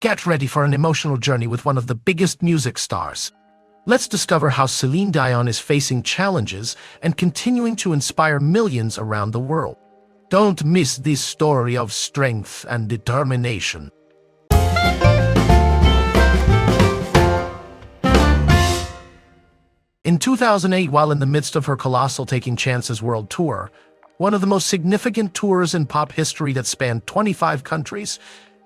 Get ready for an emotional journey with one of the biggest music stars. Let's discover how Céline Dion is facing challenges and continuing to inspire millions around the world. Don't miss this story of strength and determination. In 2008, while in the midst of her colossal Taking Chances world tour, one of the most significant tours in pop history that spanned 25 countries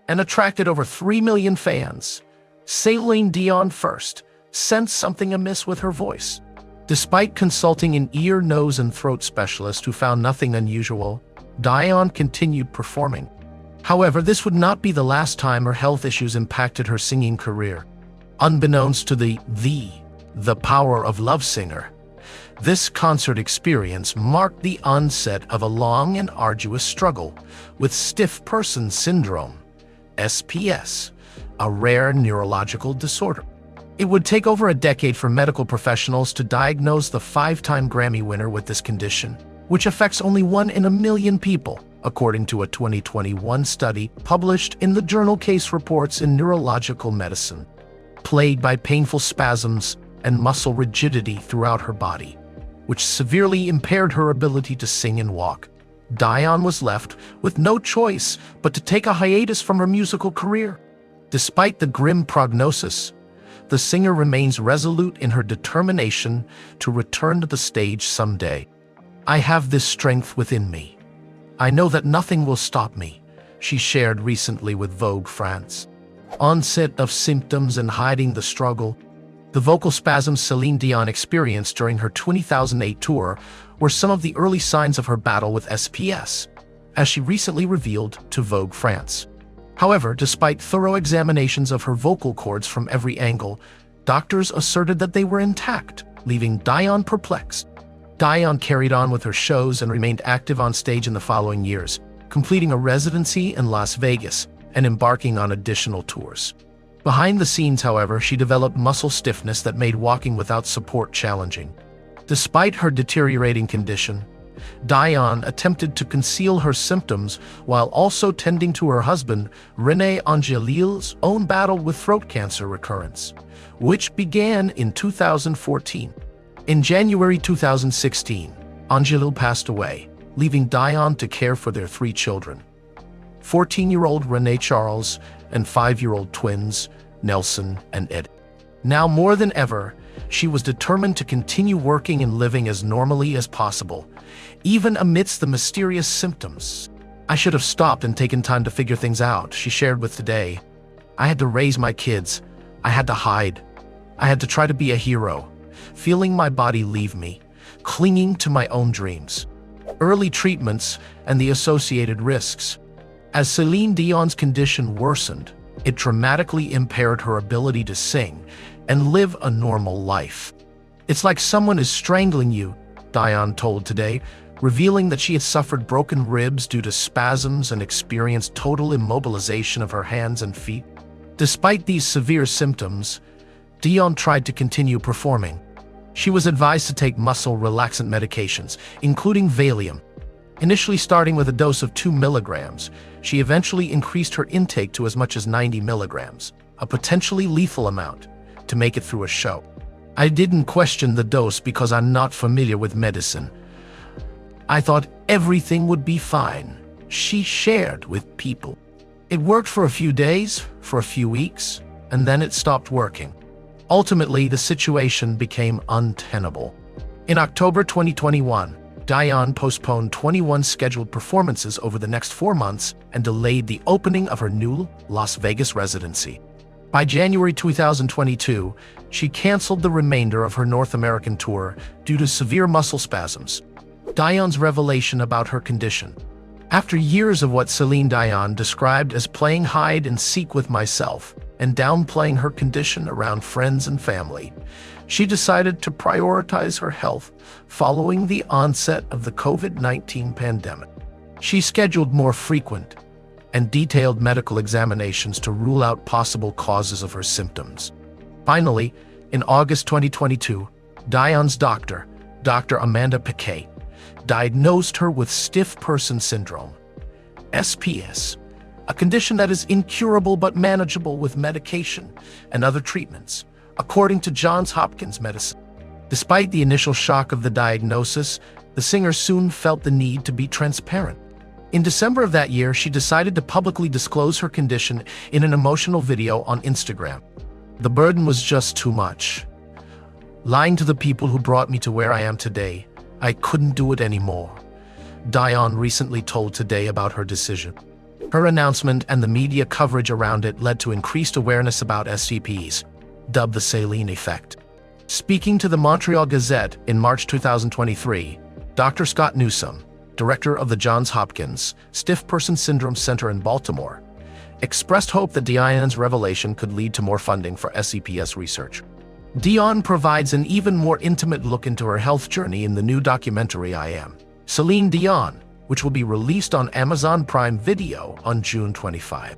and attracted over 3 million fans, Céline Dion first sensed something amiss with her voice. Despite consulting an ear, nose, and throat specialist who found nothing unusual, Dion continued performing. However, this would not be the last time her health issues impacted her singing career. Unbeknownst to the Power of Love singer, this concert experience marked the onset of a long and arduous struggle with stiff person syndrome, SPS, a rare neurological disorder. It would take over a decade for medical professionals to diagnose the 5-time Grammy winner with this condition, which affects only 1 in a million people, according to a 2021 study published in the journal Case Reports in Neurological Medicine. Plagued by painful spasms and muscle rigidity throughout her body, which severely impaired her ability to sing and walk, Dion was left with no choice but to take a hiatus from her musical career. Despite the grim prognosis, the singer remains resolute in her determination to return to the stage someday. "I have this strength within me. I know that nothing will stop me," she shared recently with Vogue France. Onset of symptoms and hiding the struggle. The vocal spasms Céline Dion experienced during her 2008 tour were some of the early signs of her battle with SPS, as she recently revealed to Vogue France. However, despite thorough examinations of her vocal cords from every angle, doctors asserted that they were intact, leaving Dion perplexed. Dion carried on with her shows and remained active on stage in the following years, completing a residency in Las Vegas and embarking on additional tours. Behind the scenes, however, she developed muscle stiffness that made walking without support challenging. Despite her deteriorating condition, Dion attempted to conceal her symptoms while also tending to her husband, René Angélil's own battle with throat cancer recurrence, which began in 2014. In January 2016, Angélil passed away, leaving Dion to care for their 3 children, 14-year-old René Charles and 5-year-old twins, Nelson and Ed. Now more than ever, she was determined to continue working and living as normally as possible, even amidst the mysterious symptoms. "I should have stopped and taken time to figure things out," she shared with Today. "I had to raise my kids. I had to hide. I had to try to be a hero, feeling my body leave me, clinging to my own dreams." Early treatments and the associated risks. As Céline Dion's condition worsened, it dramatically impaired her ability to sing and live a normal life. "It's like someone is strangling you," Dion told Today, revealing that she had suffered broken ribs due to spasms and experienced total immobilization of her hands and feet. Despite these severe symptoms, Dion tried to continue performing. She was advised to take muscle relaxant medications, including Valium. Initially starting with a dose of 2 milligrams, she eventually increased her intake to as much as 90 milligrams, a potentially lethal amount, to make it through a show. "I didn't question the dose because I'm not familiar with medicine. I thought everything would be fine," she shared with People. "It worked for a few days, for a few weeks, and then it stopped working. Ultimately, the situation became untenable." In October 2021, Dion postponed 21 scheduled performances over the next 4 months and delayed the opening of her new Las Vegas residency. By January 2022, she canceled the remainder of her North American tour due to severe muscle spasms. Dion's revelation about her condition. "After years of what Céline Dion described as playing hide and seek with myself and downplaying her condition around friends and family, she decided to prioritize her health following the onset of the COVID-19 pandemic. She scheduled more frequent and detailed medical examinations to rule out possible causes of her symptoms. Finally, in August 2022, Dion's doctor, Dr. Amanda Piquet, diagnosed her with stiff person syndrome, SPS, a condition that is incurable but manageable with medication and other treatments, according to Johns Hopkins Medicine. Despite the initial shock of the diagnosis, the singer soon felt the need to be transparent. In December of that year, she decided to publicly disclose her condition in an emotional video on Instagram. The burden was just too much. Lying to the people who brought me to where I am today, I couldn't do it anymore. Dion recently told Today about her decision. Her announcement and the media coverage around it led to increased awareness about STPs, dubbed the Céline effect. Speaking to the Montreal Gazette in March 2023, Dr. Scott Newsom, director of the Johns Hopkins Stiff Person Syndrome Center in Baltimore, expressed hope that Dion's revelation could lead to more funding for SPS research. Dion provides an even more intimate look into her health journey in the new documentary I Am Céline Dion, which will be released on Amazon Prime Video on June 25.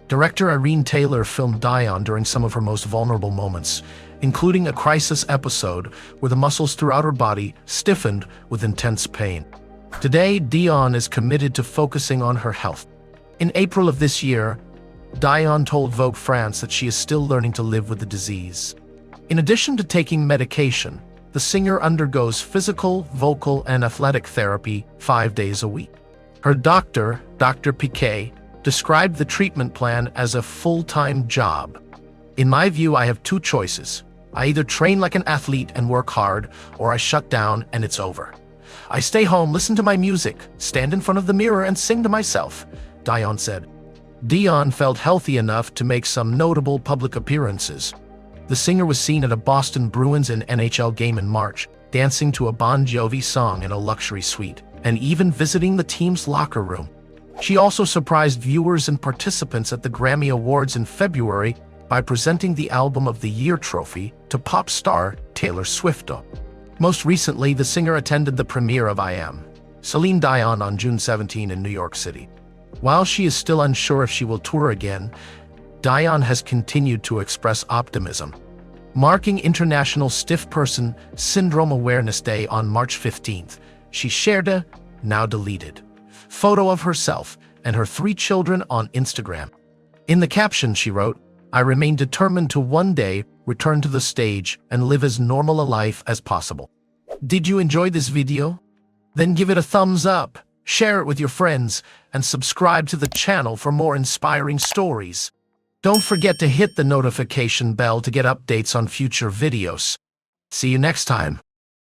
Director Irene Taylor filmed Dion during some of her most vulnerable moments, including a crisis episode where the muscles throughout her body stiffened with intense pain. Today, Dion is committed to focusing on her health. In April of this year, Dion told Vogue France that she is still learning to live with the disease. In addition to taking medication, the singer undergoes physical, vocal, and athletic therapy 5 days a week. Her doctor, Dr. Piquet, described the treatment plan as a full-time job. In my view, I have two choices. I either train like an athlete and work hard, or I shut down and it's over. I stay home, listen to my music, stand in front of the mirror and sing to myself, Dion said. Dion felt healthy enough to make some notable public appearances. The singer was seen at a Boston Bruins and NHL game in March, dancing to a Bon Jovi song in a luxury suite, and even visiting the team's locker room. She also surprised viewers and participants at the Grammy Awards in February by presenting the Album of the Year trophy to pop star Taylor Swift. Most recently, the singer attended the premiere of I Am Céline Dion on June 17 in New York City. While she is still unsure if she will tour again, Dion has continued to express optimism. Marking International Stiff Person Syndrome Awareness Day on March 15th, she shared a, now deleted, photo of herself and her 3 children on Instagram. In the caption, she wrote, "I remain determined to one day return to the stage and live as normal a life as possible." Did you enjoy this video? Then give it a thumbs up, share it with your friends, and subscribe to the channel for more inspiring stories. Don't forget to hit the notification bell to get updates on future videos. See you next time.